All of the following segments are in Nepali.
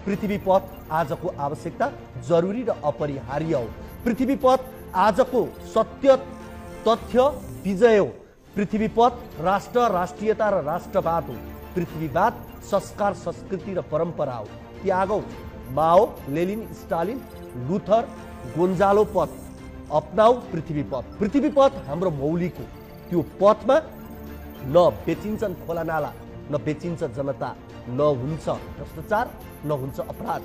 पृथ्वीपथ आजको आवश्यकता जरुरी र अपरिहार्य हो। पृथ्वीपथ आजको सत्य तथ्य विजय हो। पृथ्वीपथ राष्ट्र राष्ट्रियता र राष्ट्रवाद हो। पृथ्वीवाद संस्कार संस्कृति र परम्परा हो। त्याग हो। माओ लेनिन स्टालिन लुथर गोन्जालो पथ अपनाऊ पृथ्वीपथ। पृथ्वीपथ हाम्रो मौलिक हो। त्यो पथमा न बेचिन्छन् खोला नाला, न बेचिन्छ जनता, न हुन्छ भ्रष्टाचार, न हुन्छ अपराध।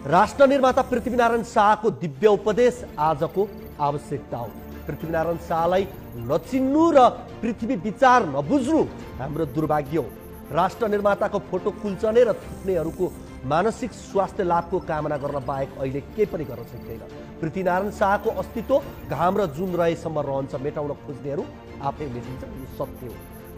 राष्ट्र निर्माता पृथ्वीनारायण शाहको दिव्य उपदेश आजको आवश्यकता हो। पृथ्वीनारायण शाहलाई नचिन्नु र पृथ्वी विचार नबुझ्नु हाम्रो दुर्भाग्य हो। राष्ट्र निर्माताको फोटो कुल्चने र थुक्नेहरूको मानसिक स्वास्थ्य लाभको कामना गर्न बाहेक अहिले केही पनि गर्न सकिँदैन। पृथ्वीनारायण शाहको अस्तित्व घाम र जुन रहेसम्म रहन्छ, मेटाउन खोज्नेहरू आफै मेटिन्छ, यो सत्य हो।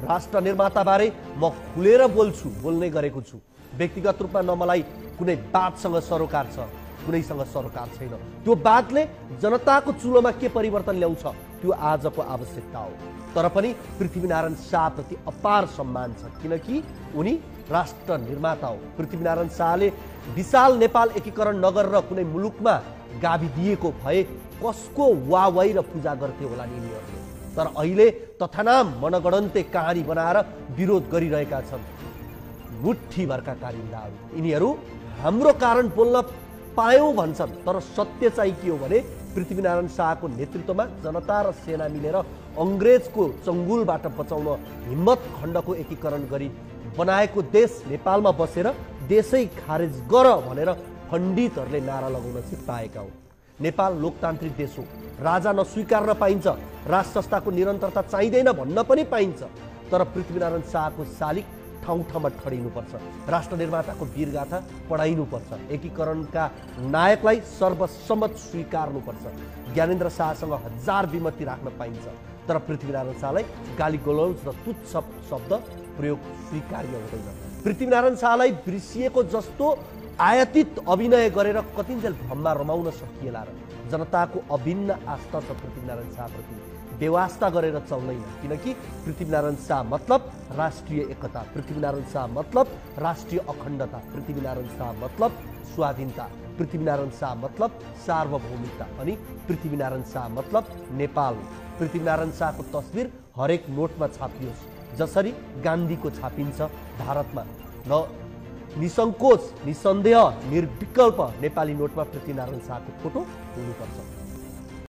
राष्ट्र निर्माताबारे म खुलेर बोल्ने गरेको छु। व्यक्तिगत रूपमा न मलाई कुनै वादसँग सरोकार छ, कुनैसँग सरोकार छैन। त्यो वादले जनताको चुलोमा के परिवर्तन ल्याउँछ त्यो आजको आवश्यकता हो। तर पनि पृथ्वीनारायण शाहप्रति अपार सम्मान छ, किनकि उनी राष्ट्र निर्माता हो। पृथ्वीनारायण शाहले विशाल नेपाल एकीकरण नगरेर कुनै मुलुकमा गाभिदिएको भए कसको वाहवाही र पूजा गर्थे होला यिनीहरूले। तर अहिले तथानाम मनगढन्ते कहानी बनाएर विरोध गरिरहेका छन् मुठ्ठीभरका कारिन्दाहरू। यिनीहरू हाम्रो कारण बोल्न पायौँ भन्छन्, तर सत्य चाहिँ के हो भने पृथ्वीनारायण शाहको नेतृत्वमा जनता र सेना मिलेर अङ्ग्रेजको चङ्गुलबाट बचाउन हिम्मत खण्डको एकीकरण गरी बनाएको देश नेपालमा बसेर देशै खारेज गर भनेर पण्डितहरूले नारा लगाउन चाहिँ पाएका हुन्। नेपाल लोकतान्त्रिक देश हो। राजा नस्वीकार्न पाइन्छ, राज संस्थाको निरन्तरता चाहिँदैन भन्न पनि पाइन्छ, तर पृथ्वीनारायण शाहको शालिग ठाउँ ठाउँमा ठडिनुपर्छ। राष्ट्र निर्माताको वीरगाथा पढाइनुपर्छ। एकीकरणका नायकलाई सर्वसम्मत स्वीकार्नुपर्छ। ज्ञानेन्द्र शाहसँग हजार विमति राख्न पाइन्छ, तर पृथ्वीनारायण शाहलाई गाली गलौज र तुच्छ शब्द प्रयोग स्वीकार्य हुँदैन। पृथ्वीनारायण शाहलाई बिर्सिएको जस्तो आयातित अभिनय गरेर कतिन्जेल भ्रममा रमाउन सकिएला र जनताको अभिन्न आस्था छ पृथ्वीनारायण शाहप्रति। बेवास्ता गरेर चल्दैन, किनकि पृथ्वीनारायण शाह मतलब राष्ट्रिय एकता, पृथ्वीनारायण शाह मतलब राष्ट्रिय अखण्डता, पृथ्वीनारायण शाह मतलब स्वाधीनता, पृथ्वीनारायण शाह मतलब सार्वभौमिकता, अनि पृथ्वीनारायण शाह मतलब नेपाल। पृथ्वीनारायण शाहको तस्बिर हरेक नोटमा छापियोस्, जसरी गान्धीको छापिन्छ भारतमा। निसङ्कोच, निसन्देह, निर्विकल्प नेपाली नोटमा पृथ्वीनारायण शाहको फोटो हुनुपर्छ।